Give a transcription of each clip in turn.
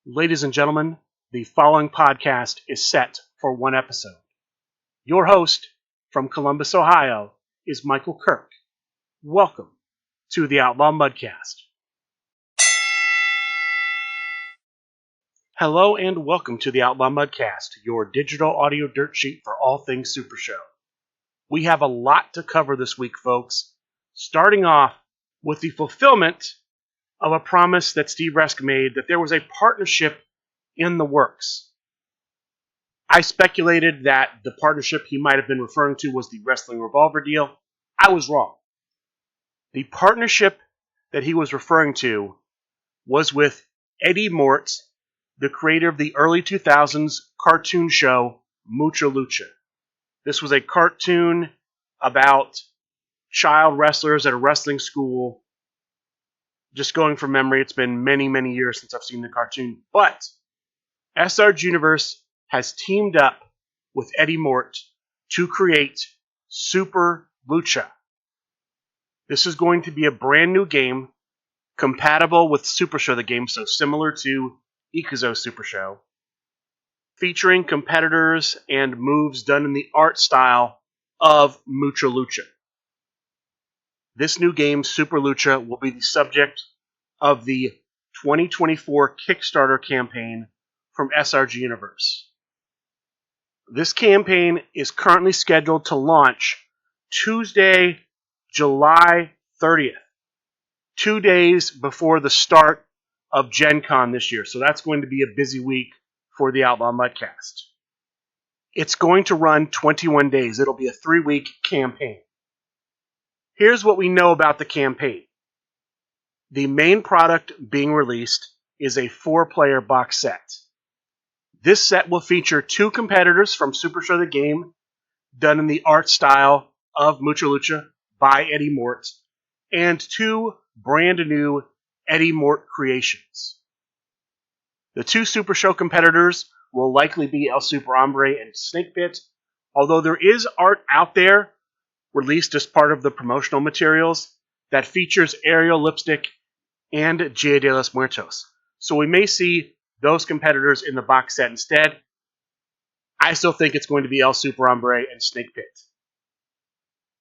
Ladies and gentlemen, the following podcast is set for one episode. Your host from Columbus, Ohio, is Michael Kirk. Welcome to the Outlaw Mudcast. Hello and welcome to the Outlaw Mudcast, your digital audio dirt sheet for all things Super Show. We have a lot to cover this week, folks, starting off with the fulfillment of a promise that Steve Resk made that there was a partnership in the works. I speculated that the partnership he might have been referring to was the Wrestling Revolver deal. I was wrong. The partnership that he was referring to was with Eddie Mort, the creator of the early 2000s cartoon show Lucha. This was a cartoon about child wrestlers at a wrestling school. Just going from memory, it's been many, many years since I've seen the cartoon. But SRG Universe has teamed up with Eddie Mort to create Super Lucha. This is going to be a brand new game, compatible with Super Show the game, so similar to Ikuzo Super Show, featuring competitors and moves done in the art style of Mucha Lucha. This new game, Super Lucha, will be the subject of the 2024 Kickstarter campaign from SRG Universe. This campaign is currently scheduled to launch Tuesday, July 30th, 2 days before the start of Gen Con this year. So that's going to be a busy week for the Outlaw Mudcast. It's going to run 21 days. It'll be a 3-week campaign. Here's what we know about the campaign. The main product being released is a 4-player box set. This set will feature 2 competitors from Super Show the Game, done in the art style of Mucha Lucha by Eddie Mort, and 2 brand new Eddie Mort creations. The 2 Super Show competitors will likely be El Super Hombre and Snake Pit, although there is art out there released as part of the promotional materials that features Ariel Lipstick and Dia de los Muertos. So we may see those competitors in the box set instead. I still think it's going to be El Super Hombre and Snake Pit.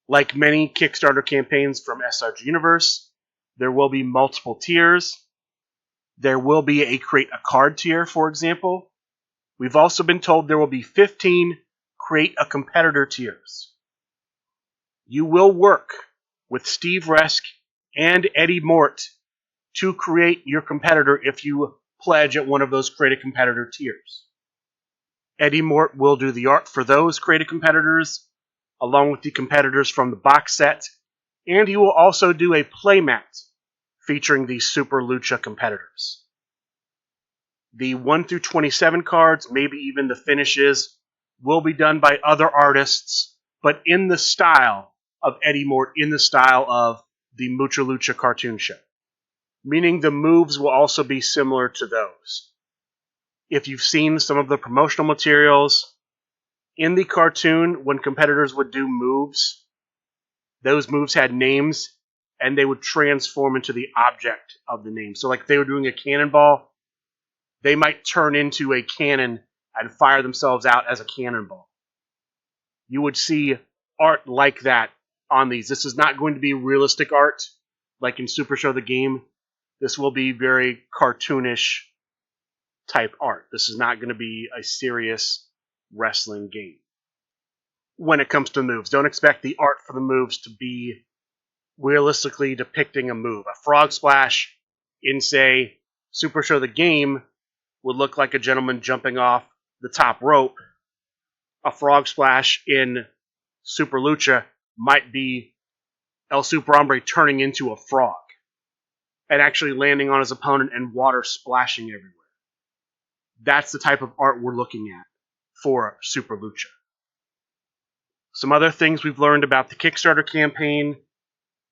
Like many Kickstarter campaigns from SRG Universe, there will be multiple tiers. There will be a Create a Card tier, for example. We've also been told there will be 15 Create a Competitor tiers. You will work with Steve Resk and Eddie Mort to create your competitor if you pledge at one of those Create a Competitor tiers. Eddie Mort will do the art for those Create a Competitors, along with the competitors from the box set, and he will also do a playmat featuring the Super Lucha competitors. The 1 through 27 cards, maybe even the finishes, will be done by other artists, but in the style of Eddie Mort, in the style of the Mucha Lucha cartoon show. Meaning the moves will also be similar to those. If you've seen some of the promotional materials, in the cartoon, when competitors would do moves, those moves had names, and they would transform into the object of the name. So like if they were doing a cannonball, they might turn into a cannon and fire themselves out as a cannonball. You would see art like that on these. This is not going to be realistic art like in Super Show the Game. This will be very cartoonish type art. This is not going to be a serious wrestling game. When it comes to moves, don't expect the art for the moves to be realistically depicting a move. A frog splash in, say, Super Show the Game would look like a gentleman jumping off the top rope. A frog splash in Super Lucha might be El Super Hombre turning into a frog and actually landing on his opponent and water splashing everywhere. That's the type of art we're looking at for Super Lucha. Some other things we've learned about the Kickstarter campaign.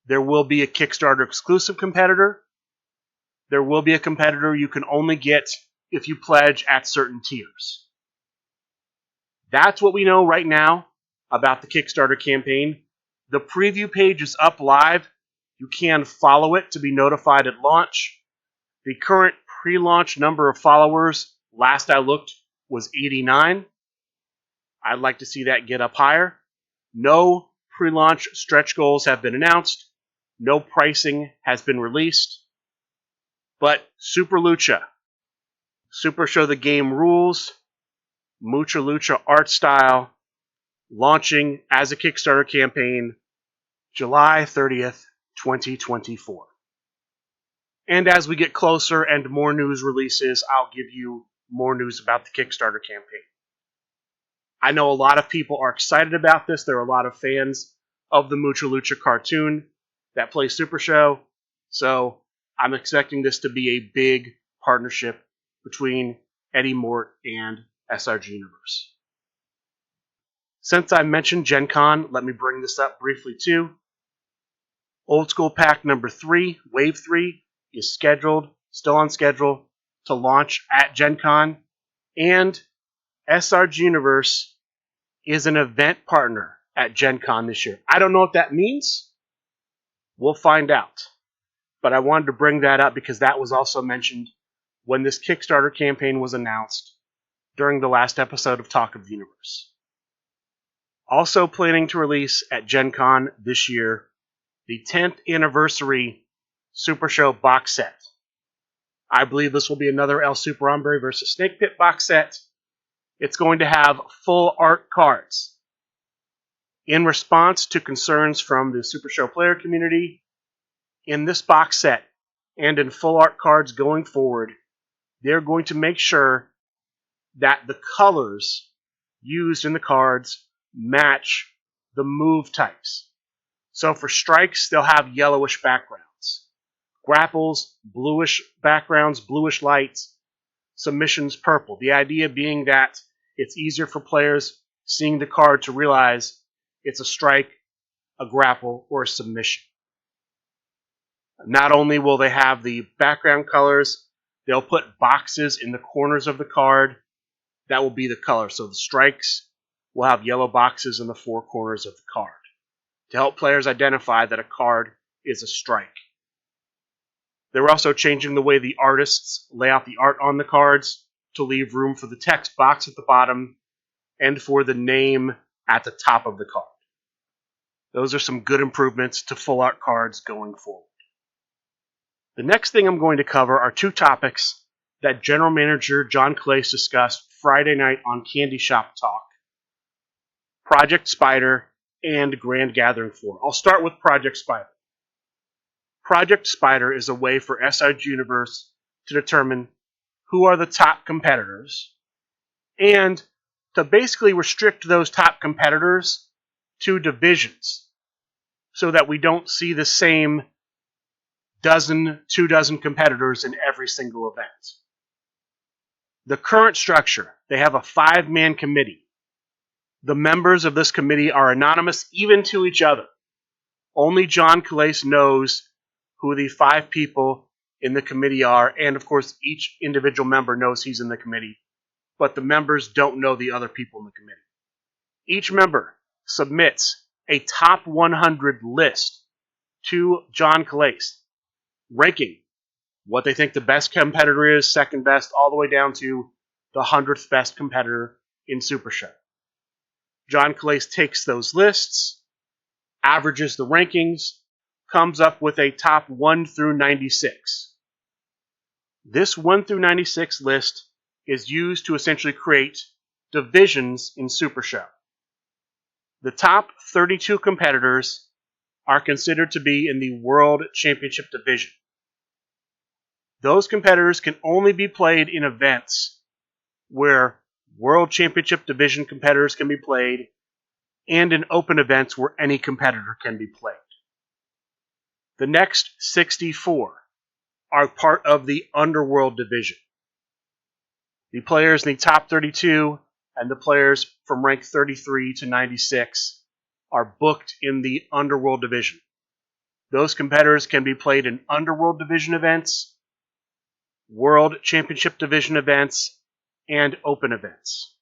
There will be a Kickstarter exclusive competitor. There will be a competitor you can only get if you pledge at certain tiers. That's what we know right now about the Kickstarter campaign. The preview page is up live. You can follow it to be notified at launch. The current pre-launch number of followers, last I looked, was 89. I'd like to see that get up higher. No pre-launch stretch goals have been announced. No pricing has been released. But Super Lucha, Super Show the Game rules, Mucha Lucha art style, launching as a Kickstarter campaign July 30th, 2024. And as we get closer and more news releases, I'll give you more news about the Kickstarter campaign. I know a lot of people are excited about this. There are a lot of fans of the Mucha Lucha cartoon that play Super Show. So I'm expecting this to be a big partnership between Eddie Mort and SRG Universe. Since I mentioned Gen Con, let me bring this up briefly too. Old School Pack number 3, Wave 3, is still on schedule, to launch at Gen Con. And SRG Universe is an event partner at Gen Con this year. I don't know what that means. We'll find out. But I wanted to bring that up because that was also mentioned when this Kickstarter campaign was announced during the last episode of Talk of the Universe. Also planning to release at Gen Con this year, the 10th anniversary Super Show box set. I believe this will be another El Super Hombre vs. Snake Pit box set. It's going to have full art cards. In response to concerns from the Super Show player community, in this box set and in full art cards going forward, they're going to make sure that the colors used in the cards match the move types. So for strikes, they'll have yellowish backgrounds. Grapples, bluish backgrounds, bluish lights. Submissions, purple. The idea being that it's easier for players seeing the card to realize it's a strike, a grapple, or a submission. Not only will they have the background colors, they'll put boxes in the corners of the card. That will be the color. So the strikes will have yellow boxes in the four corners of the card to help players identify that a card is a strike. They're also changing the way the artists lay out the art on the cards to leave room for the text box at the bottom and for the name at the top of the card. Those are some good improvements to full art cards going forward. The next thing I'm going to cover are two topics that General Manager John Clace discussed Friday night on Candy Shop Talk: Project Spider and Grand Gathering 4. I'll start with Project Spider. Project Spider is a way for SRG Universe to determine who are the top competitors and to basically restrict those top competitors to divisions so that we don't see the same 2 dozen competitors in every single event. The current structure, they have a 5-man committee. The members of this committee are anonymous even to each other. Only John Clace knows who the 5 people in the committee are, and of course each individual member knows he's in the committee, but the members don't know the other people in the committee. Each member submits a top 100 list to John Clace, ranking what they think the best competitor is, second best, all the way down to the 100th best competitor in Super Show. John Clace takes those lists, averages the rankings, comes up with a top 1 through 96. This 1 through 96 list is used to essentially create divisions in Super Show. The top 32 competitors are considered to be in the World Championship Division. Those competitors can only be played in events where World Championship Division competitors can be played and in open events where any competitor can be played. The next 64 are part of the Underworld Division. The players in the top 32 and the players from rank 33 to 96 are booked in the Underworld Division. Those competitors can be played in Underworld Division events, World Championship Division events, and open events.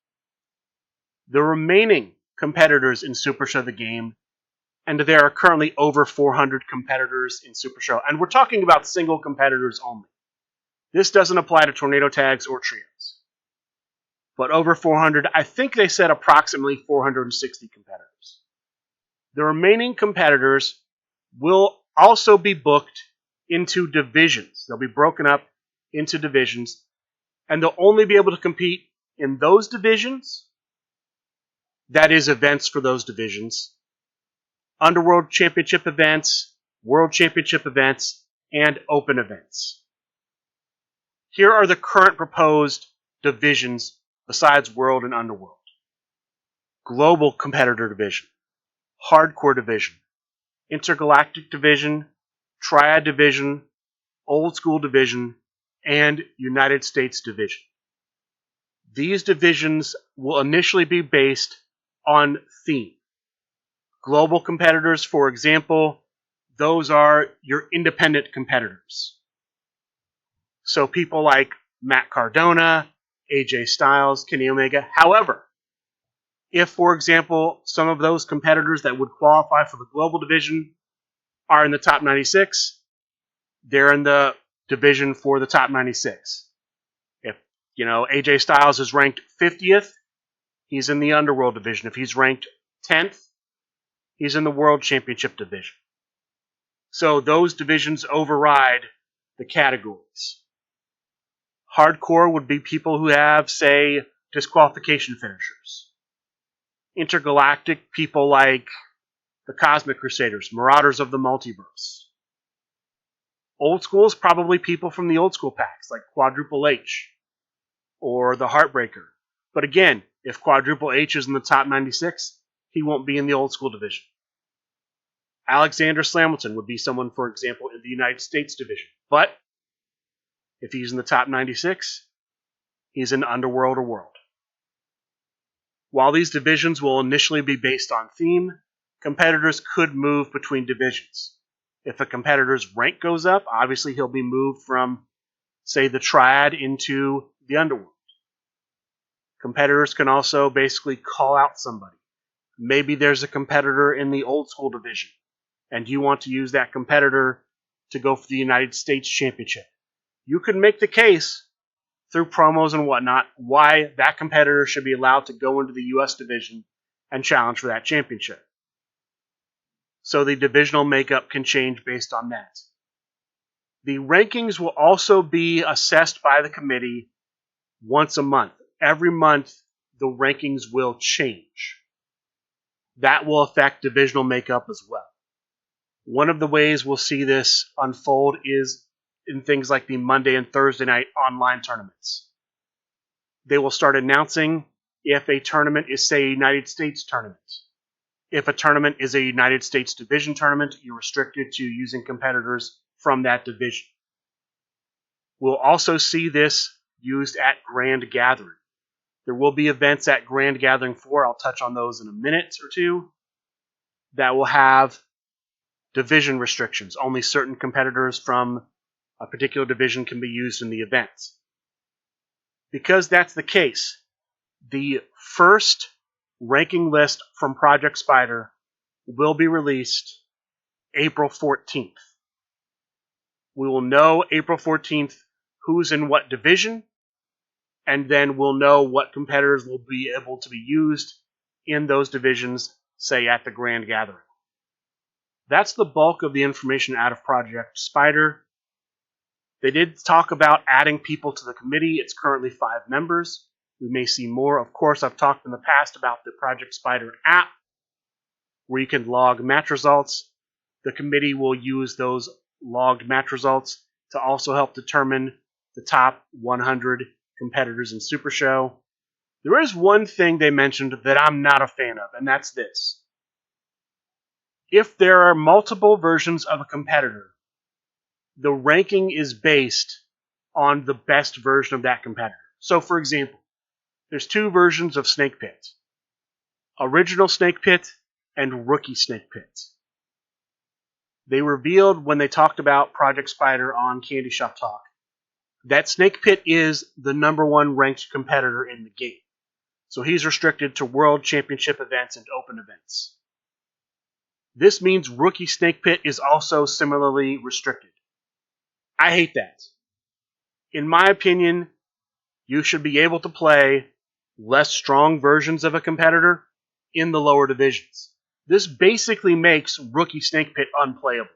The remaining competitors in Super Show the game, and there are currently over 400 competitors in Super Show, and we're talking about single competitors only. This doesn't apply to tornado tags or trios. But over 400, I think they said approximately 460 competitors. The remaining competitors will also be booked into divisions. They'll be broken up into divisions, and they'll only be able to compete in those divisions, that is, events for those divisions, Underworld Championship events, World Championship events, and Open events. Here are the current proposed divisions besides World and Underworld. Global Competitor Division, Hardcore Division, Intergalactic Division, Triad Division, Old School Division, and United States Division. These divisions will initially be based on theme. Global competitors, for example, those are your independent competitors. So people like Matt Cardona, AJ Styles, Kenny Omega. However, if, for example, some of those competitors that would qualify for the global division are in the top 96, they're in the division for the top 96. If, AJ Styles is ranked 50th, he's in the Underworld division. If he's ranked 10th, he's in the World Championship division. So those divisions override the categories. Hardcore would be people who have, say, disqualification finishers. Intergalactic, people like the Cosmic Crusaders, Marauders of the Multiverse. Old School is probably people from the Old School packs, like Quadruple H or the Heartbreaker. But again, if Quadruple H is in the top 96, he won't be in the Old School division. Alexander Slamilton would be someone, for example, in the United States division. But if he's in the top 96, he's in Underworld or World. While these divisions will initially be based on theme, competitors could move between divisions. If a competitor's rank goes up, obviously he'll be moved from, say, the Triad into the Underworld. Competitors can also basically call out somebody. Maybe there's a competitor in the Old School division, and you want to use that competitor to go for the United States Championship. You can make the case through promos and whatnot why that competitor should be allowed to go into the U.S. division and challenge for that championship. So the divisional makeup can change based on that. The rankings will also be assessed by the committee once a month. Every month, the rankings will change. That will affect divisional makeup as well. One of the ways we'll see this unfold is in things like the Monday and Thursday night online tournaments. They will start announcing if a tournament is, say, a United States tournament. If a tournament is a United States division tournament, you're restricted to using competitors from that division. We'll also see this used at Grand Gathering. There will be events at Grand Gathering 4, I'll touch on those in a minute or two, that will have division restrictions. Only certain competitors from a particular division can be used in the event. Because that's the case, the first ranking list from Project Spider will be released April 14th. We will know April 14th who's in what division, and then we'll know what competitors will be able to be used in those divisions, say at the Grand Gathering. That's the bulk of the information out of Project Spider. They did talk about adding people to the committee. It's currently 5 members. We may see more. Of course, I've talked in the past about the Project Spider app, where you can log match results. The committee will use those logged match results to also help determine the top 100 competitors in Super Show. There is one thing they mentioned that I'm not a fan of, and that's this. If there are multiple versions of a competitor, the ranking is based on the best version of that competitor. So, for example, there's 2 versions of Snake Pit. Original Snake Pit and Rookie Snake Pit. They revealed when they talked about Project Spider on Candy Shop Talk that Snake Pit is the #1 ranked competitor in the game. So he's restricted to World Championship events and Open events. This means Rookie Snake Pit is also similarly restricted. I hate that. In my opinion, you should be able to play less strong versions of a competitor in the lower divisions. This basically makes Rookie Snake Pit unplayable.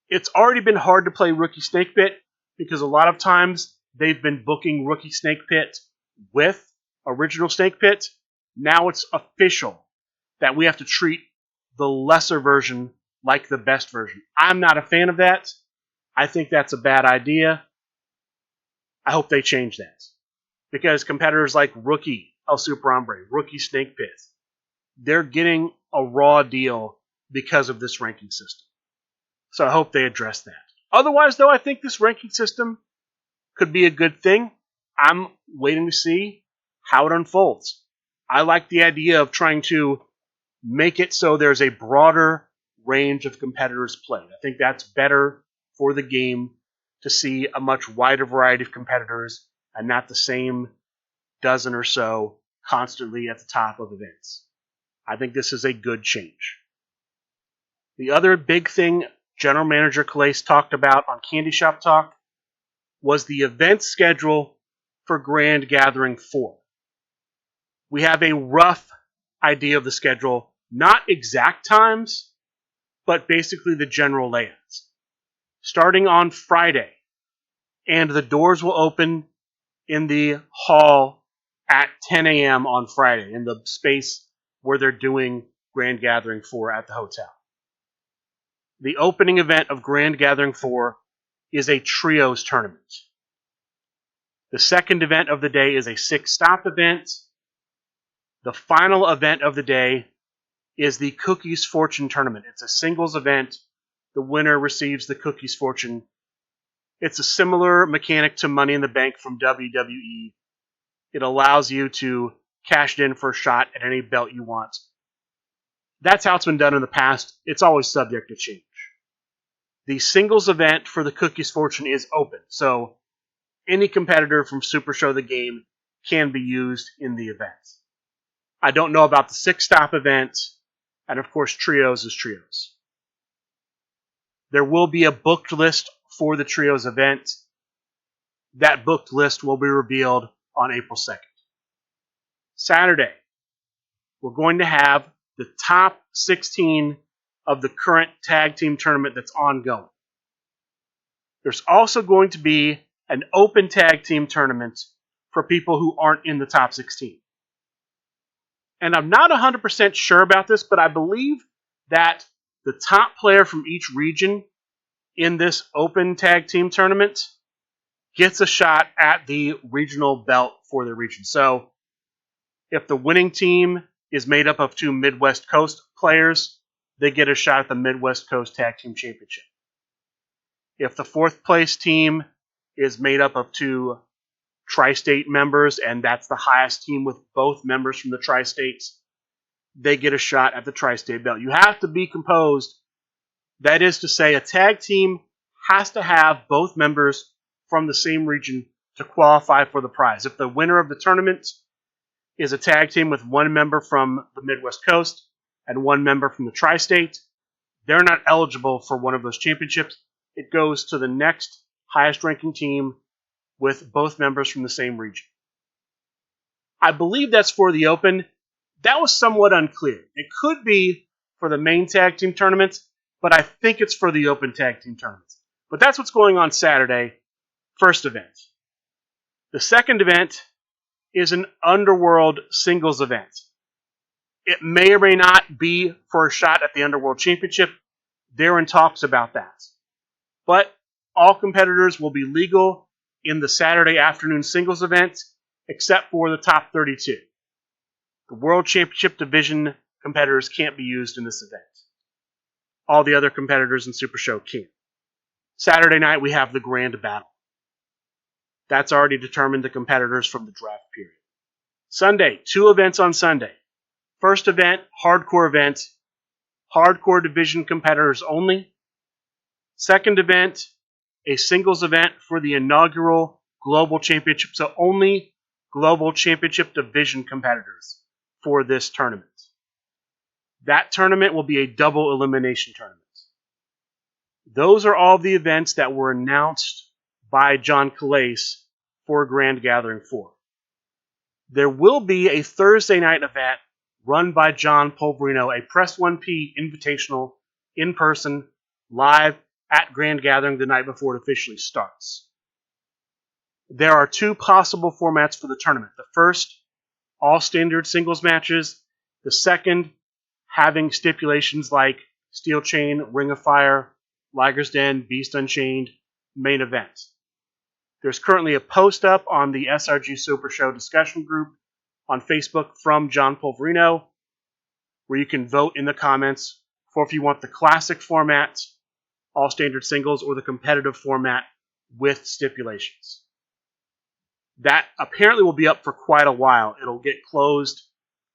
It's already been hard to play Rookie Snake Pit because a lot of times they've been booking Rookie Snake Pit with Original Snake Pit. Now it's official that we have to treat the lesser version like the best version. I'm not a fan of that. I think that's a bad idea. I hope they change that. Because competitors like Rookie El Super Hombre, Rookie Snake Pit, they're getting a raw deal because of this ranking system. So I hope they address that. Otherwise, though, I think this ranking system could be a good thing. I'm waiting to see how it unfolds. I like the idea of trying to make it so there's a broader range of competitors played. I think that's better for the game to see a much wider variety of competitors and not the same dozen or so constantly at the top of events. I think this is a good change. The other big thing General Manager Calais talked about on Candy Shop Talk was the event schedule for Grand Gathering 4. We have a rough idea of the schedule, not exact times, but basically the general layouts. Starting on Friday, and the doors will open in the hall at 10 a.m. on Friday, in the space where they're doing Grand Gathering 4 at the hotel. The opening event of Grand Gathering 4 is a trios tournament. The second event of the day is a 6-stop event. The final event of the day is the Cookies Fortune Tournament. It's a singles event. The winner receives the Cookies Fortune. It's a similar mechanic to Money in the Bank from WWE. It allows you to cash it in for a shot at any belt you want. That's how it's been done in the past. It's always subject to change. The singles event for the Cookies Fortune is open, so any competitor from Super Show the Game can be used in the event. I don't know about the 6-stop event, and of course trios is trios. There will be a booked list for the trios event. That booked list will be revealed on April 2nd. Saturday, we're going to have the top 16 of the current tag team tournament that's ongoing. There's also going to be an open tag team tournament for people who aren't in the top 16. And I'm not 100% sure about this, but I believe that the top player from each region in this open tag team tournament gets a shot at the regional belt for the region. So if the winning team is made up of 2 Midwest Coast players, they get a shot at the Midwest Coast Tag Team Championship. If the 4th place team is made up of 2 Tri-State members, and that's the highest team with both members from the Tri-States, they get a shot at the Tri-State belt. You have to be composed. That is to say, a tag team has to have both members from the same region to qualify for the prize. If the winner of the tournament is a tag team with 1 member from the Midwest Coast and 1 member from the Tri-State, they're not eligible for one of those championships. It goes to the next highest ranking team with both members from the same region. I believe that's for the Open. That was somewhat unclear. It could be for the main tag team tournaments, but I think it's for the Open tag team tournaments. But that's what's going on Saturday, first event. The second event is an Underworld singles event. It may or may not be for a shot at the Underworld Championship. They're in talks about that. But all competitors will be legal in the Saturday afternoon singles event, except for the top 32. The World Championship Division competitors can't be used in this event. All the other competitors in Super Show can. Saturday night, we have the Grand Battle. That's already determined the competitors from the draft period. Sunday, 2 events on Sunday. First event, hardcore event. Hardcore division competitors only. Second event, a singles event for the inaugural Global Championship. So only Global Championship division competitors for this tournament. That tournament will be a double elimination tournament. Those are all the events that were announced by John Calais for Grand Gathering 4. There will be a Thursday night event run by John Polverino, a Press 1P Invitational, in person, live at Grand Gathering the night before it officially starts. There are 2 possible formats for the tournament. The first, all standard singles matches. The second, having stipulations like Steel Chain, Ring of Fire, Liger's Den, Beast Unchained, main event. There's currently a post up on the SRG Super Show discussion group on Facebook from John Polverino, where you can vote in the comments for if you want the classic format, all standard singles, or the competitive format with stipulations. That apparently will be up for quite a while. It'll get closed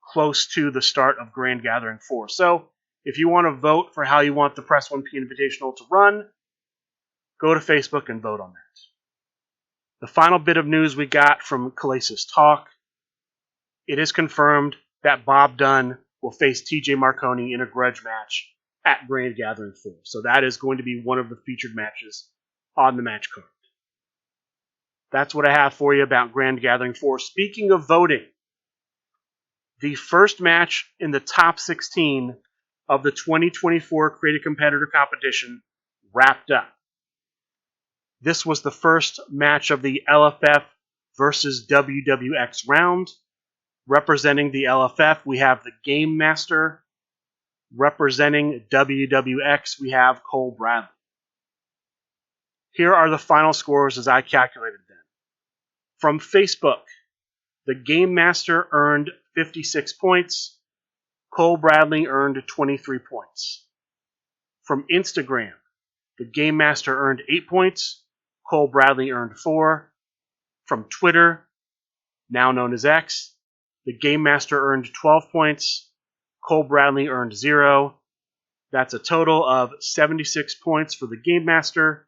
close to the start of Grand Gathering 4. So if you want to vote for how you want the Press 1P Invitational to run, go to Facebook and vote on that. The final bit of news we got from Calais' talk, it is confirmed that Bob Dunn will face TJ Marconi in a grudge match at Grand Gathering 4. So that is going to be one of the featured matches on the match card. That's what I have for you about Grand Gathering 4. Speaking of voting, the first match in the top 16 of the 2024 Creative Competitor Competition wrapped up. This was the first match of the LFF versus WWX round. Representing the LFF, we have the Game Master. Representing WWX, we have Cole Bradley. Here are the final scores as I calculated them. From Facebook, the Game Master earned 56 points. Cole Bradley earned 23 points. From Instagram, the Game Master earned 8 points. Cole Bradley earned 4. From Twitter, now known as X, the Game Master earned 12 points. Cole Bradley earned 0. That's a total of 76 points for the Game Master,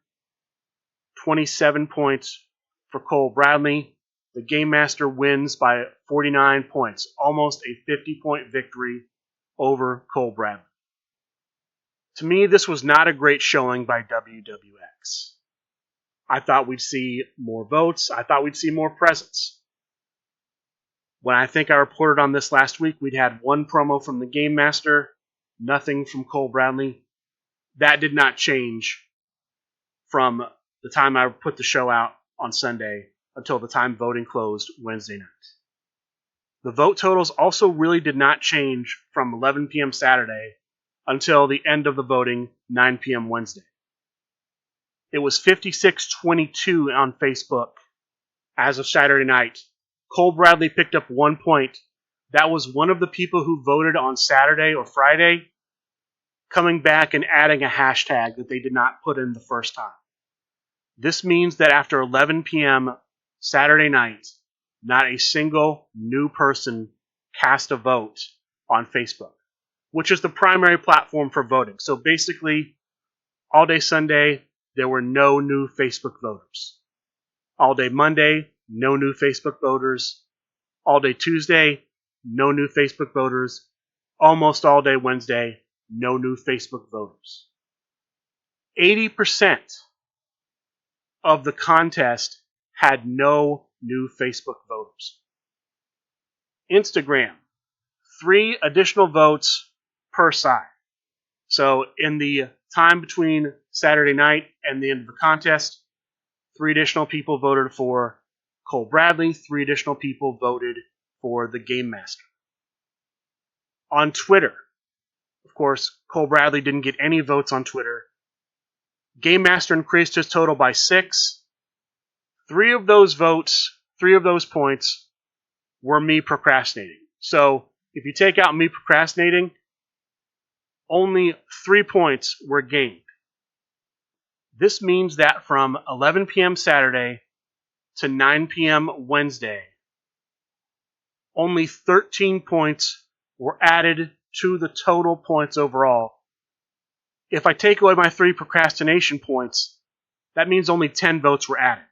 27 points for Cole Bradley. The Game Master wins by 49 points, almost a 50-point victory over Cole Bradley. To me, this was not a great showing by WWX. I thought we'd see more votes. I thought we'd see more presence. When I think I reported on this last week, we'd had 1 promo from the Game Master, nothing from Cole Bradley. That did not change from the time I put the show out on Sunday until the time voting closed Wednesday night. The vote totals also really did not change from 11 p.m. Saturday until the end of the voting, 9 p.m. Wednesday. It was 56-22 on Facebook as of Saturday night. Cole Bradley picked up 1 point. That was one of the people who voted on Saturday or Friday coming back and adding a hashtag that they did not put in the first time. This means that after 11 p.m. Saturday night, not a single new person cast a vote on Facebook, which is the primary platform for voting. So basically, all day Sunday, there were no new Facebook voters. All day Monday, no new Facebook voters. All day Tuesday, no new Facebook voters. Almost all day Wednesday, no new Facebook voters. 80% of the contest had no new Facebook voters. Instagram, 3 additional votes per side. So in the time between Saturday night and the end of the contest, 3 additional people voted for Cole Bradley, 3 additional people voted for the Game Master. On Twitter, of course, Cole Bradley didn't get any votes on Twitter. Game Master increased his total by 6. 3 of those votes, 3 of those points were me procrastinating. So if you take out me procrastinating, only 3 points were gained. This means that from 11 p.m. Saturday to 9 p.m. Wednesday, only 13 points were added to the total points overall. If I take away my 3 procrastination points, that means only 10 votes were added.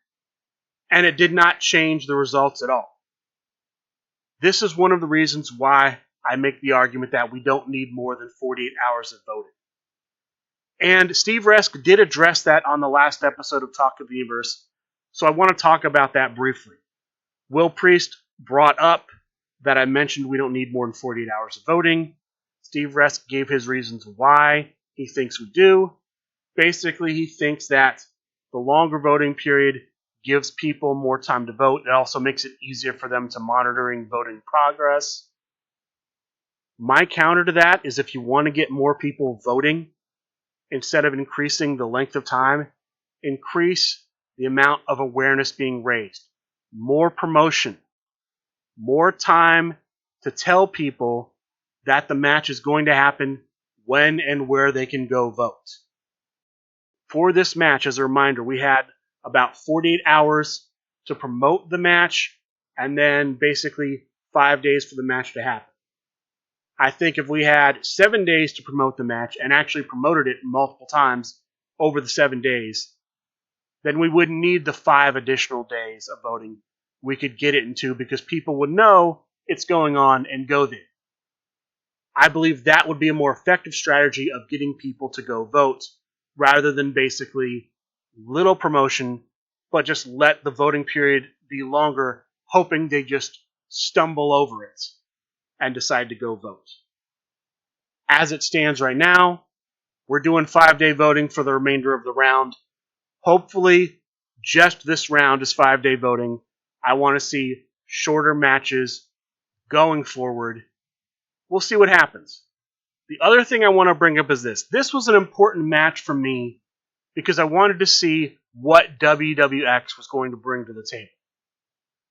And it did not change the results at all. This is one of the reasons why I make the argument that we don't need more than 48 hours of voting. And Steve Resk did address that on the last episode of Talk of the Universe So I want to talk about that briefly. Will Priest brought up that I mentioned we don't need more than 48 hours of voting. Steve Resk gave his reasons why he thinks we do. Basically, he thinks that the longer voting period gives people more time to vote. It also makes it easier for them to monitoring voting progress. My counter to that is if you want to get more people voting, instead of increasing the length of time, increase the amount of awareness being raised. More promotion. More time to tell people that the match is going to happen, when and where they can go vote. For this match, as a reminder, we had about 48 hours to promote the match and then basically 5 days for the match to happen. I think if we had 7 days to promote the match and actually promoted it multiple times over the 7 days, then we wouldn't need the 5 additional days of voting. We could get it in 2 because people would know it's going on and go there. I believe that would be a more effective strategy of getting people to go vote rather than basically little promotion, but just let the voting period be longer, hoping they just stumble over it and decide to go vote. As it stands right now, we're doing 5-day voting for the remainder of the round. Hopefully, just this round is 5-day voting. I want to see shorter matches going forward. We'll see what happens. The other thing I want to bring up is this. This was an important match for me because I wanted to see what WWX was going to bring to the table.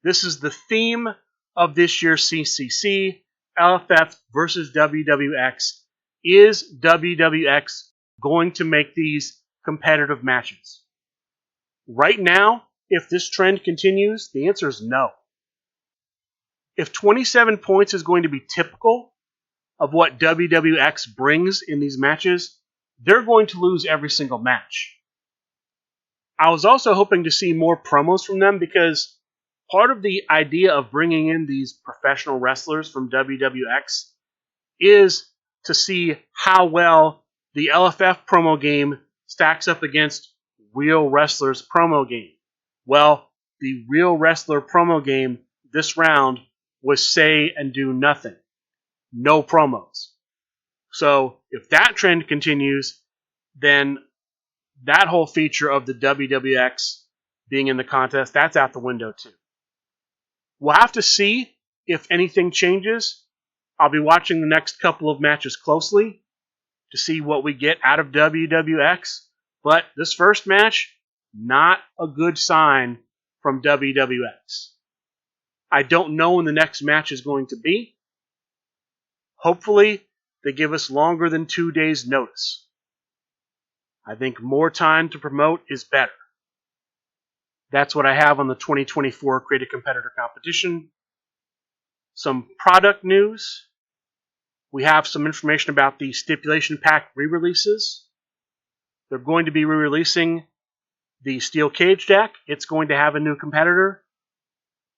This is the theme of this year's CCC, LFF versus WWX. Is WWX going to make these competitive matches? Right now, if this trend continues, the answer is no. If 27 points is going to be typical of what WWX brings in these matches, they're going to lose every single match. I was also hoping to see more promos from them because part of the idea of bringing in these professional wrestlers from WWX is to see how well the LFF promo game stacks up against Real Wrestlers promo game. Well, the Real Wrestler promo game this round was say and do nothing. No promos. So if that trend continues, then that whole feature of the WWX being in the contest, that's out the window too. We'll have to see if anything changes. I'll be watching the next couple of matches closely to see what we get out of WWX. But this first match, not a good sign from WWX. I don't know when the next match is going to be. Hopefully, they give us longer than 2 days' notice. I think more time to promote is better. That's what I have on the 2024 Creative Competitor Competition. Some product news. We have some information about the Stipulation Pack re-releases. They're going to be re-releasing the Steel Cage deck. It's going to have a new competitor.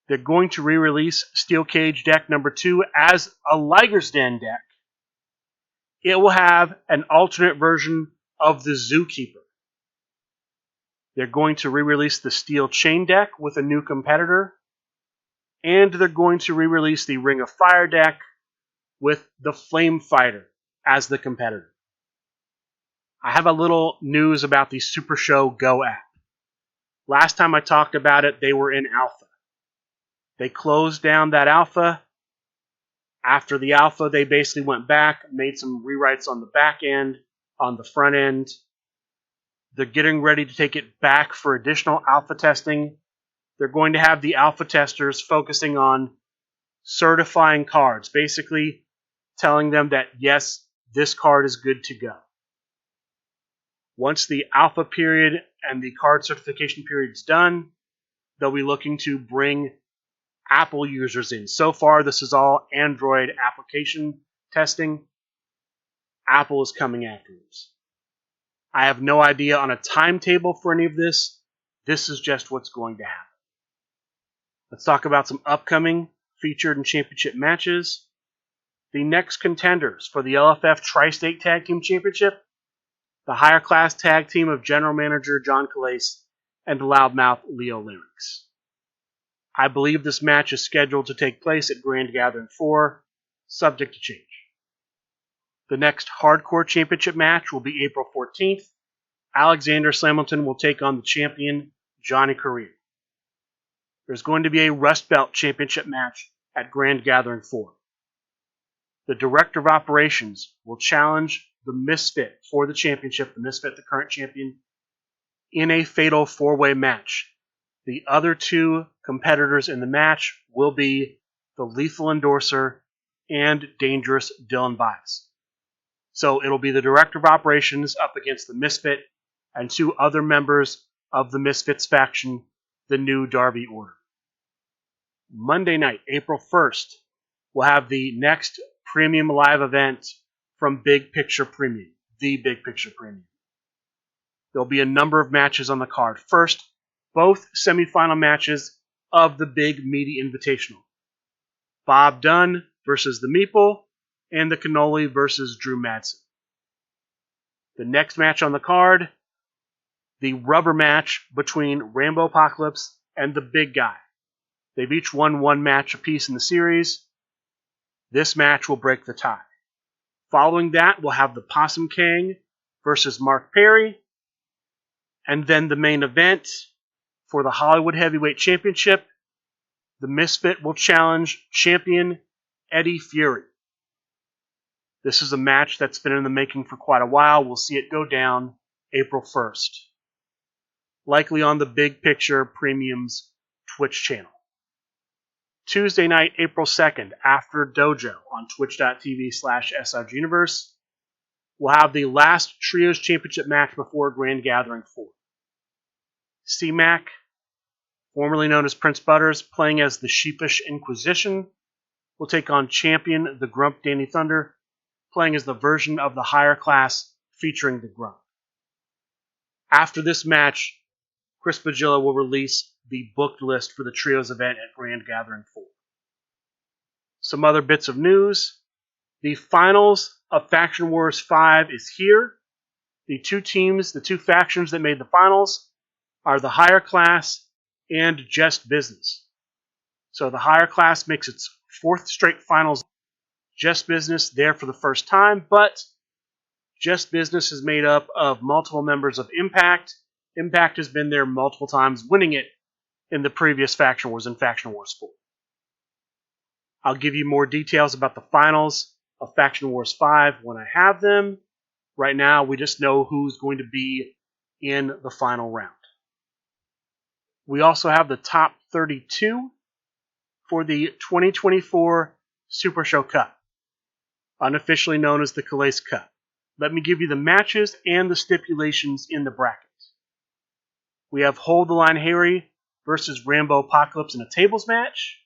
They're going to re-release Steel Cage deck number 2 as a Liger's Den deck. It will have an alternate version of the Zookeeper. They're going to re-release the Steel Chain deck with a new competitor. And they're going to re-release the Ring of Fire deck with the Flame Fighter as the competitor. I have a little news about the Super Show Go app. Last time I talked about it, they were in alpha. They closed down that alpha. After the alpha, they basically went back, made some rewrites on the back end, on the front end. They're getting ready to take it back for additional alpha testing. They're going to have the alpha testers focusing on certifying cards, basically telling them that, yes, this card is good to go. Once the alpha period and the card certification period is done, they'll be looking to bring Apple users in. So far, this is all Android application testing. Apple is coming afterwards. I have no idea on a timetable for any of this. This is just what's going to happen. Let's talk about some upcoming featured and championship matches. The next contenders for the LFF Tri-State Tag Team Championship, the higher class tag team of General Manager John Calais and Loudmouth Leo Larynx. I believe this match is scheduled to take place at Grand Gathering 4, subject to change. The next Hardcore Championship match will be April 14th. Alexander Slamilton will take on the champion, Johnny Correa. There's going to be a Rust Belt Championship match at Grand Gathering 4. The Director of Operations will challenge the Misfit for the championship, the Misfit, the current champion, in a fatal 4-way match. The other 2 competitors in the match will be the Lethal Endorser and Dangerous Dylan Bias. So it'll be the Director of Operations up against the Misfit and 2 other members of the Misfits faction, the New Darby Order. Monday night, April 1st, we'll have the next premium live event from Big Picture Premium, the Big Picture Premium. There'll be a number of matches on the card. First, both semifinal matches of the Big Meaty Invitational. Bob Dunn versus the Meeple, and the Cannoli versus Drew Madsen. The next match on the card, the rubber match between Rambo Apocalypse and the Big Guy. They've each won 1 match apiece in the series. This match will break the tie. Following that, we'll have the Possum King versus Mark Perry. And then the main event for the Hollywood Heavyweight Championship, the Misfit will challenge champion Eddie Fury. This is a match that's been in the making for quite a while. We'll see it go down April 1st. Likely on the Big Picture Premium's Twitch channel. Tuesday night, April 2nd, after Dojo on twitch.tv/SRG Universe, we'll have the last Trios Championship match before Grand Gathering 4. C-Mac, formerly known as Prince Butters, playing as the Sheepish Inquisition, will take on champion the Grump Danny Thunder, playing as the version of the higher class featuring the Grump. After this match, Chris Bagilla will release the booked list for the Trios event at Grand Gathering 4. Some other bits of news. The finals of Faction Wars 5 is here. The 2 teams, the 2 factions that made the finals are the higher class and Just Business. So the higher class makes its 4th straight finals. Just Business there for the first time, but Just Business is made up of multiple members of Impact. Impact has been there multiple times, winning it in the previous Faction Wars and Faction Wars 4. I'll give you more details about the finals of Faction Wars 5 when I have them. Right now, we just know who's going to be in the final round. We also have the top 32 for the 2024 Super Show Cup, unofficially known as the Calais Cup. Let me give you the matches and the stipulations in the bracket. We have Hold the Line Harry versus Rambo Apocalypse in a tables match.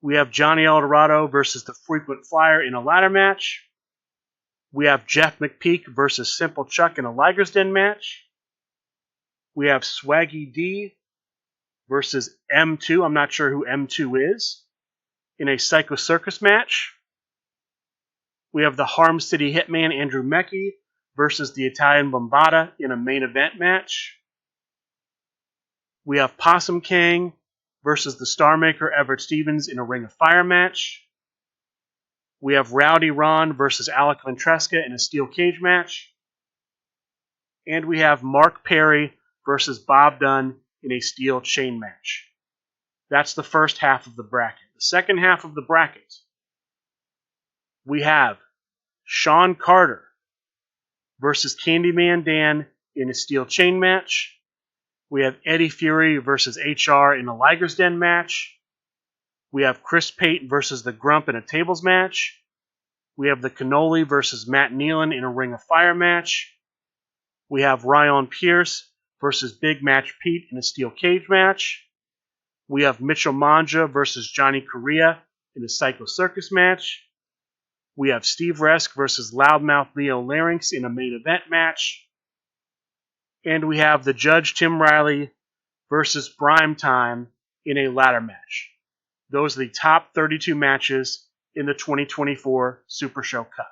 We have Johnny Eldorado versus the Frequent Flyer in a ladder match. We have Jeff McPeak versus Simple Chuck in a Liger's Den match. We have Swaggy D versus M2. I'm not sure who M2 is. In a Psycho Circus match. We have the Harm City Hitman Andrew Mecchi versus the Italian Bombata in a main event match. We have Possum King versus the Star Maker Everett Stevens in a Ring of Fire match. We have Rowdy Ron versus Alec Ventresca in a steel cage match. And we have Mark Perry versus Bob Dunn in a steel chain match. That's the first half of the bracket. The second half of the bracket, we have Sean Carter versus Candyman Dan in a steel chain match. We have Eddie Fury versus HR in a Liger's Den match. We have Chris Pate versus the Grump in a tables match. We have the Cannoli versus Matt Nealon in a Ring of Fire match. We have Ryan Pierce versus Big Match Pete in a steel cage match. We have Mitchell Manja versus Johnny Correa in a Psycho Circus match. We have Steve Resk versus Loudmouth Leo Larynx in a main event match. And we have the Judge Tim Riley versus Prime Time in a ladder match. Those are the top 32 matches in the 2024 Super Show Cup.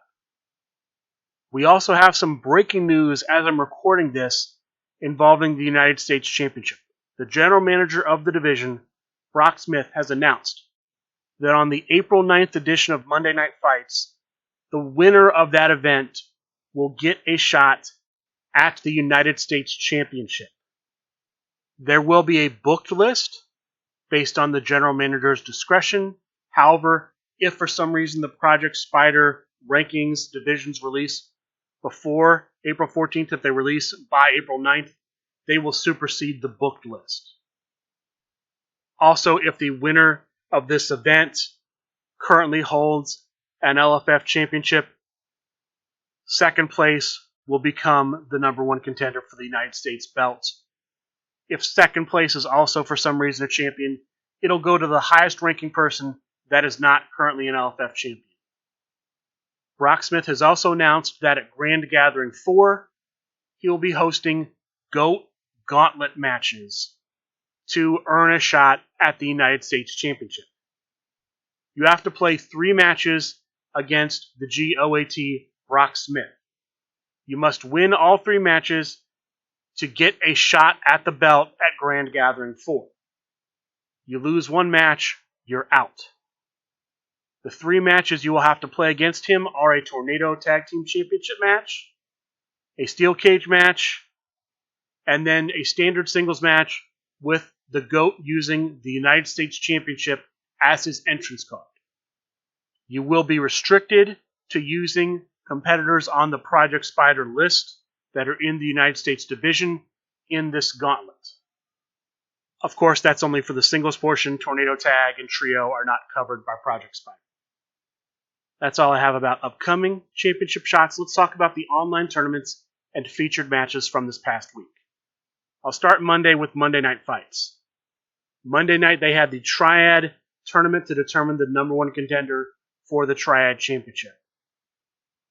We also have some breaking news as I'm recording this involving the United States Championship. The general manager of the division, Brock Smith, has announced that on the April 9th edition of Monday Night Fights, the winner of that event will get a shot at the United States Championship. There will be a booked list based on the general manager's discretion. However, if for some reason the Project Spider rankings divisions release before April 14th, if they release by April 9th, they will supersede the booked list. Also, if the winner of this event currently holds an LFF championship, second place will become the number one contender for the United States belt. If second place is also for some reason a champion, it'll go to the highest ranking person that is not currently an LFF champion. Brock Smith has also announced that at Grand Gathering 4, he will be hosting GOAT Gauntlet matches to earn a shot at the United States Championship. You have to play 3 matches against the GOAT Brock Smith. You must win all 3 matches to get a shot at the belt at Grand Gathering 4. You lose 1 match, you're out. The 3 matches you will have to play against him are a Tornado Tag Team Championship match, a Steel Cage match, and then a standard singles match with the GOAT using the United States Championship as his entrance card. You will be restricted to using competitors on the Project Spider list that are in the United States division in this gauntlet. Of course, that's only for the singles portion. Tornado Tag and Trio are not covered by Project Spider. That's all I have about upcoming championship shots. Let's talk about the online tournaments and featured matches from this past week. I'll start Monday with Monday Night Fights. Monday night, they had the Triad tournament to determine the number one contender for the Triad Championship.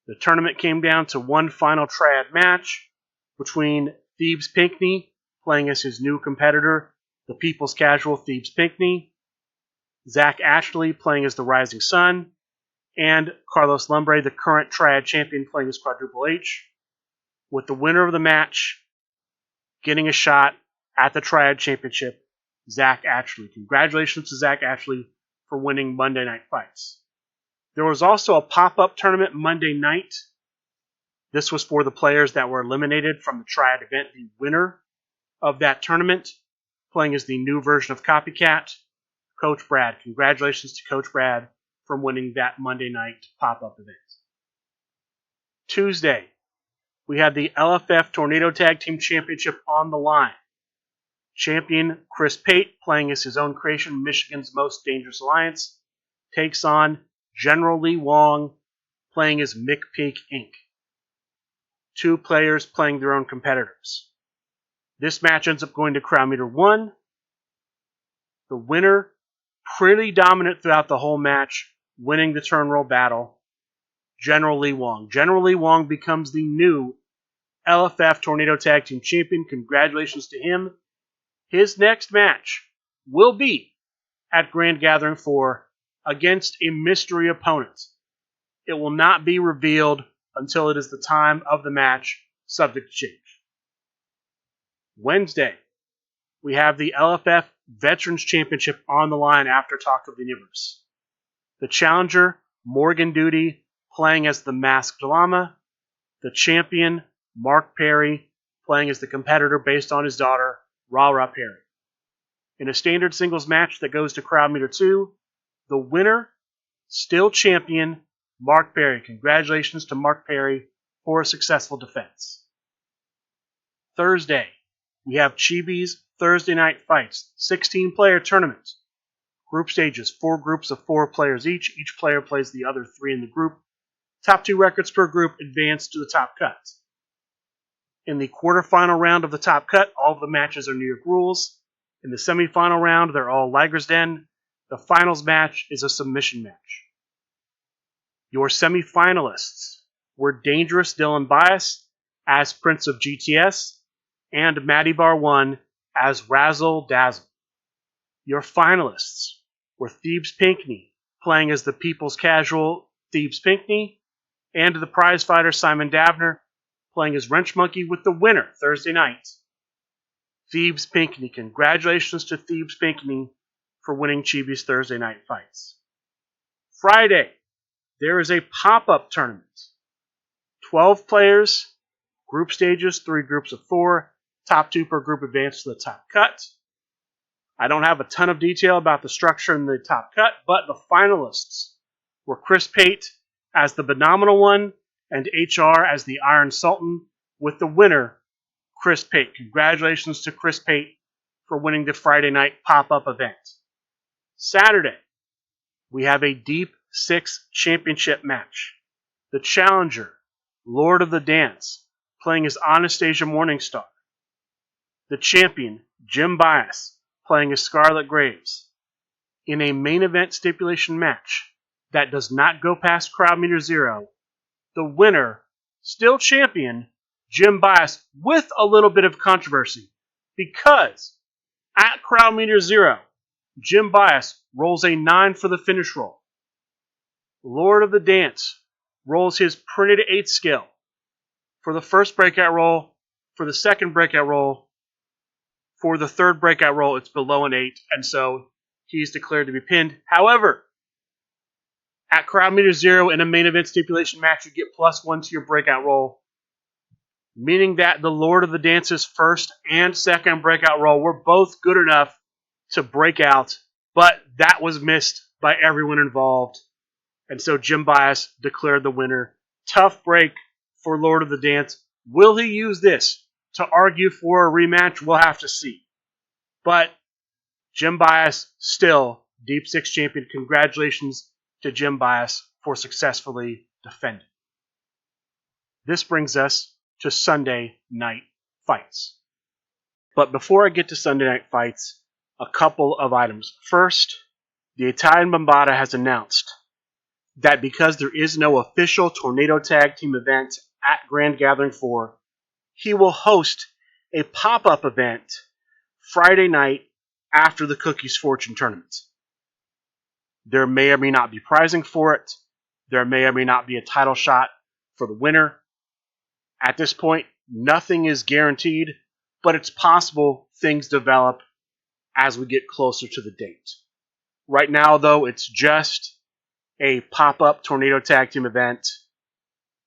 The tournament came down to one final Triad match between Thebes Pinckney, playing as his new competitor, the People's Casual Thebes Pinckney, Zach Ashley, playing as the Rising Sun, and Carlos Lumbre, the current Triad champion, playing as Quadruple H, with the winner of the match getting a shot at the Triad Championship, Zach Ashley. Congratulations to Zach Ashley for winning Monday Night Fights. There was also a pop-up tournament Monday night. This was for the players that were eliminated from the Triad event. The winner of that tournament, playing as the new version of Copycat, Coach Brad. Congratulations to Coach Brad for winning that Monday night pop-up event. Tuesday, we had the LFF Tornado Tag Team Championship on the line. Champion Chris Pate, playing as his own creation, Michigan's Most Dangerous Alliance, takes on General Lee Wong, playing as Mick Peak Inc. 2 players playing their own competitors. This match ends up going to Crowd Meter 1. The winner, pretty dominant throughout the whole match, winning the turn roll battle, General Lee Wong. General Lee Wong becomes the new LFF Tornado Tag Team Champion. Congratulations to him. His next match will be at Grand Gathering 4 against a mystery opponent. It will not be revealed until it is the time of the match, subject to change. Wednesday, we have the LFF Veterans Championship on the line after Talk of the Universe. The challenger, Morgan Duty, playing as the Masked Llama. The champion, Mark Perry, playing as the competitor based on his daughter, Ra Ra Perry. In a standard singles match that goes to Crowd Meter 2, the winner, still champion, Mark Perry. Congratulations to Mark Perry for a successful defense. Thursday, we have Chibi's Thursday Night Fights, 16-player tournament. Group stages, 4 groups of 4 players each. Each player plays the other 3 in the group. Top 2 records per group advance to the top cut. In the quarterfinal round of the top cut, all of the matches are New York rules. In the semifinal round, they're all Liger's Den. The finals match is a submission match. Your semifinalists were Dangerous Dylan Bias as Prince of GTS and Matty Bar 1 as Razzle Dazzle. Your finalists were Thebes Pinckney, playing as the People's Casual Thebes Pinckney, and the prize fighter Simon Davner, playing as Wrench Monkey, with the winner Thursday night Thebes Pinckney. Congratulations to Thebes Pinckney for winning Chibi's Thursday night fights. Friday, there is a pop-up tournament. 12 players, group stages, 3 groups of 4. Top 2 per group advance to the top cut. I don't have a ton of detail about the structure in the top cut, but the finalists were Chris Pate as the Phenomenal One and HR as the Iron Sultan, with the winner, Chris Pate. Congratulations to Chris Pate for winning the Friday night pop-up event. Saturday, we have a Deep 6 championship match. The challenger, Lord of the Dance, playing as Anastasia Morningstar. The champion, Jim Bias, playing as Scarlet Graves. In a main event stipulation match that does not go past crowd meter 0, the winner, still champion, Jim Bias, with a little bit of controversy, because at crowd meter 0, Jim Bias rolls a 9 for the finish roll. Lord of the Dance rolls his printed 8 skill for the first breakout roll, for the second breakout roll, for the third breakout roll, it's below an 8, and so he's declared to be pinned. However, at crowd meter 0 in a main event stipulation match, you get +1 to your breakout roll, meaning that the Lord of the Dance's first and second breakout roll were both good enough to break out, but that was missed by everyone involved, and so Jim Bias declared the winner. Tough break for Lord of the Dance. Will he use this to argue for a rematch? We'll have to see. But Jim Bias, still Deep 6 champion. Congratulations to Jim Bias for successfully defending. This brings us to Sunday night fights. But before I get to Sunday night fights, a couple of items. First, the Italian Bombata has announced that because there is no official Tornado Tag Team event at Grand Gathering 4, he will host a pop-up event Friday night after the Cookies Fortune tournament. There may or may not be prizing for it. There may or may not be a title shot for the winner. At this point, nothing is guaranteed, but it's possible things develop as we get closer to the date. Right now, though, it's just a pop-up Tornado Tag Team event.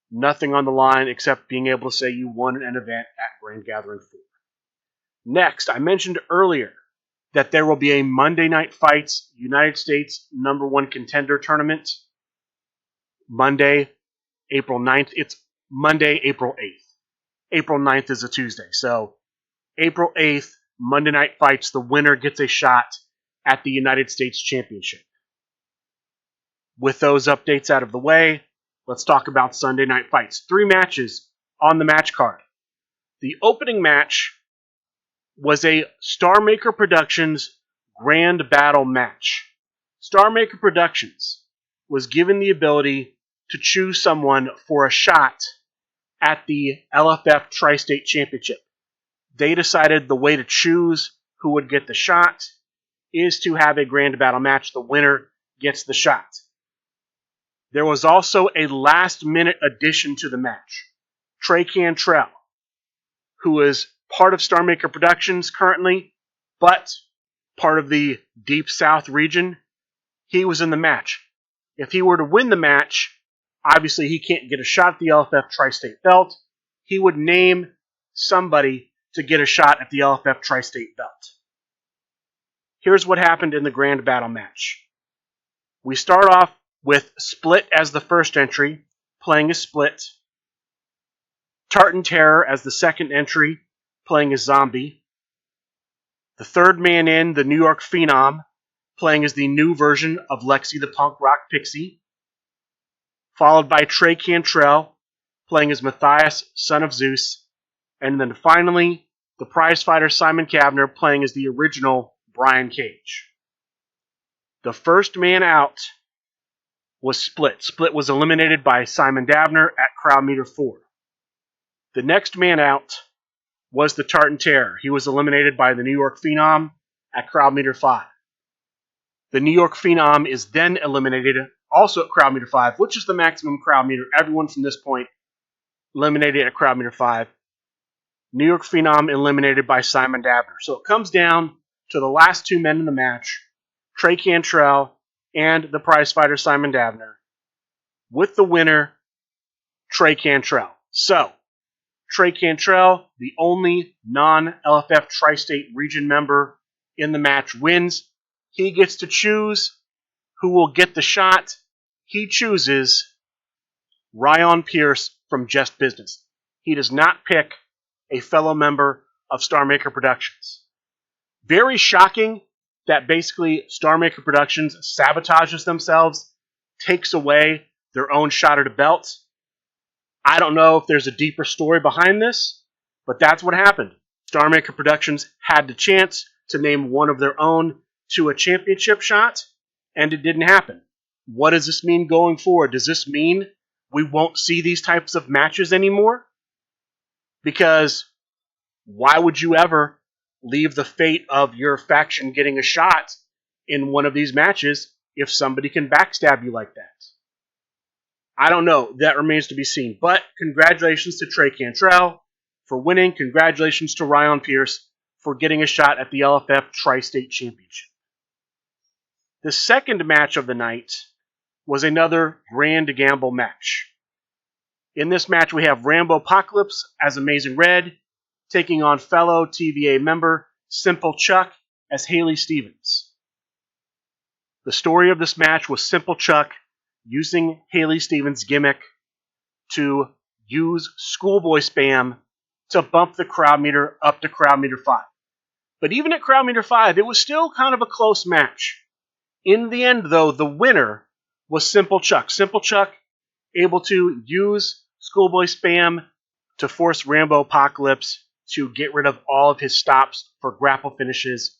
Nothing on the line except being able to say you won an event at Grand Gathering 4. Next, I mentioned earlier that there will be a Monday Night Fights United States #1 Contender Tournament. Monday, April 9th. It's Monday, April 8th. April 9th is a Tuesday. So, April 8th, Monday Night Fights, the winner gets a shot at the United States Championship. With those updates out of the way, let's talk about Sunday Night Fights. 3 matches on the match card. The opening match was a Star Maker Productions Grand Battle match. Star Maker Productions was given the ability to choose someone for a shot at the LFF Tri-State Championship. They decided the way to choose who would get the shot is to have a Grand Battle match. The winner gets the shot. There was also a last-minute addition to the match. Trey Cantrell, who is part of Star Maker Productions currently, but part of the Deep South region, he was in the match. If he were to win the match, obviously he can't get a shot at the LFF Tri-State belt. He would name somebody to get a shot at the LFF Tri-State belt. Here's what happened in the Grand Battle match. We start off with Split as the first entry, playing as Split. Tartan Terror as the second entry, playing as Zombie. The third man in, the New York Phenom, playing as the new version of Lexi the Punk Rock Pixie. Followed by Trey Cantrell, playing as Matthias, son of Zeus. And then finally, the prize fighter Simon Kavner, playing as the original Brian Cage. The first man out was Split. Split was eliminated by Simon Davner at crowd meter 4. The next man out was the Tartan Terror. He was eliminated by the New York Phenom at crowd meter 5. The New York Phenom is then eliminated also at crowd meter 5, which is the maximum crowd meter. Everyone from this point eliminated at crowd meter 5. New York Phenom eliminated by Simon Dabner. So it comes down to the last two men in the match, Trey Cantrell and the prizefighter Simon Dabner, with the winner, Trey Cantrell. So, Trey Cantrell, the only non-LFF Tri-State region member in the match, wins. He gets to choose who will get the shot. He chooses Ryan Pierce from Just Business. He does not pick a fellow member of Star Maker Productions. Very shocking that basically Star Maker Productions sabotages themselves, takes away their own shot at a belt. I don't know if there's a deeper story behind this, but that's what happened. Star Maker Productions had the chance to name one of their own to a championship shot, and it didn't happen. What does this mean going forward? Does this mean we won't see these types of matches anymore? Because why would you ever leave the fate of your faction getting a shot in one of these matches if somebody can backstab you like that? I don't know. That remains to be seen. But congratulations to Trey Cantrell for winning. Congratulations to Ryan Pierce for getting a shot at the LFF Tri-State Championship. The second match of the night was another Grand Gamble match. In this match, we have Rambo Apocalypse as Amazing Red, taking on fellow TVA member Simple Chuck as Haley Stevens. The story of this match was Simple Chuck using Haley Stevens' gimmick to use schoolboy spam to bump the crowd meter up to crowd meter 5. But even at crowd meter 5, it was still kind of a close match. In the end, though, the winner was Simple Chuck. Simple Chuck able to use schoolboy spam to force Rambo Apocalypse to get rid of all of his stops for grapple finishes.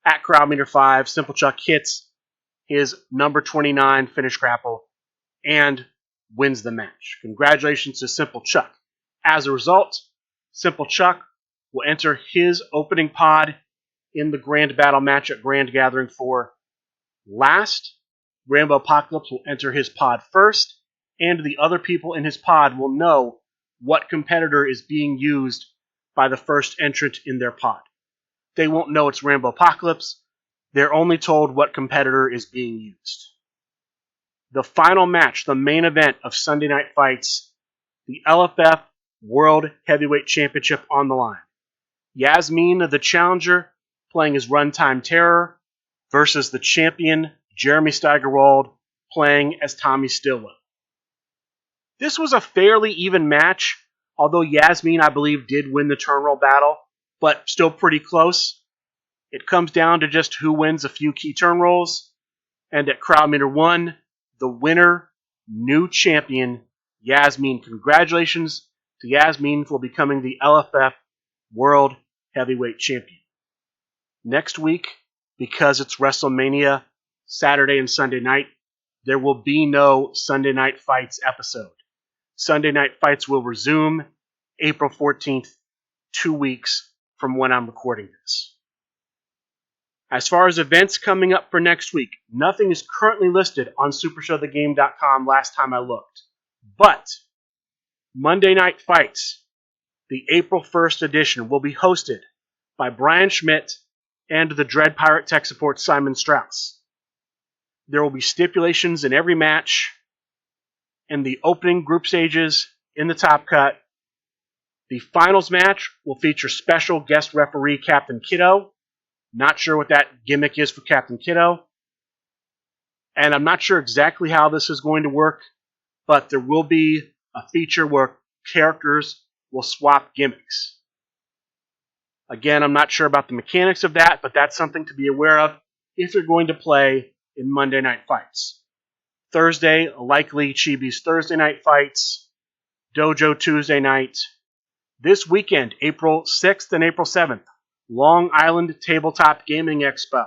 At crowd meter 5, Simple Chuck hits his number 29 finish grapple and wins the match. Congratulations to Simple Chuck. As a result, Simple Chuck will enter his opening pod in the Grand Battle match at Grand Gathering 4 last. Rambo Apocalypse will enter his pod first, and the other people in his pod will know what competitor is being used by the first entrant in their pod. They won't know it's Rambo Apocalypse. They're only told what competitor is being used. The final match, the main event of Sunday Night Fights, the LFF World Heavyweight Championship on the line. Yasmin, the challenger, playing as Runtime Terror, versus the champion, Jeremy Steigerwald, playing as Tommy Stillwell. This was a fairly even match, although Yasmin, I believe, did win the turn roll battle, but still pretty close. It comes down to just who wins a few key turn rolls, and at crowd meter 1, the winner, new champion, Yasmin. Congratulations to Yasmin for becoming the LFF World Heavyweight Champion. Next week, because it's WrestleMania Saturday and Sunday night, there will be no Sunday Night Fights episode. Sunday Night Fights will resume April 14th, 2 weeks from when I'm recording this. As far as events coming up for next week, nothing is currently listed on SuperShowTheGame.com last time I looked. But Monday Night Fights, the April 1st edition, will be hosted by Brian Schmidt and the Dread Pirate Tech Support Simon Strauss. There will be stipulations in every match, and the opening group stages in the Top Cut. The finals match will feature special guest referee Captain Kiddo. Not sure what that gimmick is for Captain Kiddo. And I'm not sure exactly how this is going to work, but there will be a feature where characters will swap gimmicks. Again, I'm not sure about the mechanics of that, but that's something to be aware of if you're going to play in Monday Night Fights. Thursday, likely Chibi's Thursday Night Fights, Dojo Tuesday night. This weekend, April 6th and April 7th, Long Island Tabletop Gaming Expo.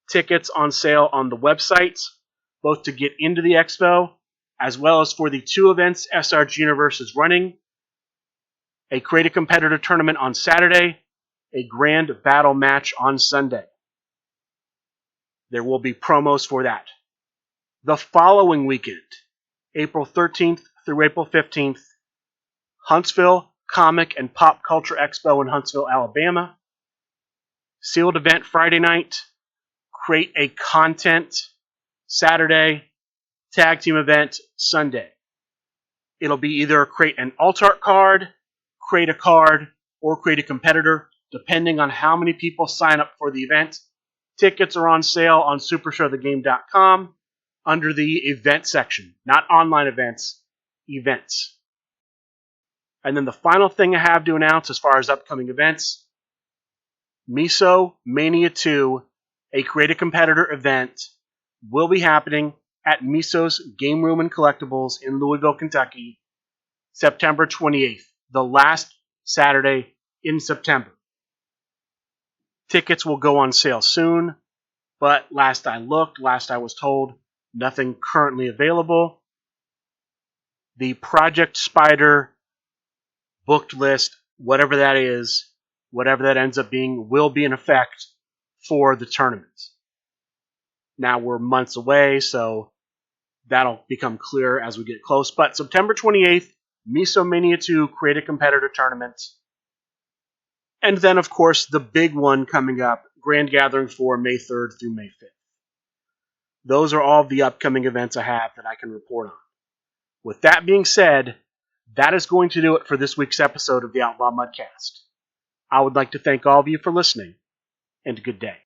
Tickets on sale on the websites, both to get into the expo, as well as for the two events SRG Universe is running. A Create a Competitor tournament on Saturday, a Grand Battle match on Sunday. There will be promos for that. The following weekend, April 13th through April 15th, Huntsville Comic and Pop Culture Expo in Huntsville, Alabama. Sealed event Friday night. Create a Content Saturday. Tag team event Sunday. It'll be either create an alt art card, create a card, or create a competitor, depending on how many people sign up for the event. Tickets are on sale on supershowthegame.com under the event section. Not online events, events. And then the final thing I have to announce as far as upcoming events, Miso Mania 2, a Create a Competitor event, will be happening at Miso's Game Room and Collectibles in Louisville, Kentucky, September 28th, the last Saturday in September. Tickets will go on sale soon, but last I was told, nothing currently available. The Project Spider booked list, whatever that is, whatever that ends up being, will be in effect for the tournament. Now we're months away, so that'll become clear as we get close. But September 28th, Miso Mania 2 Create a Competitor Tournament. And then, of course, the big one coming up, Grand Gathering 4, May 3rd through May 5th. Those are all the upcoming events I have that I can report on. With that being said, that is going to do it for this week's episode of the Outlaw Mudcast. I would like to thank all of you for listening, and good day.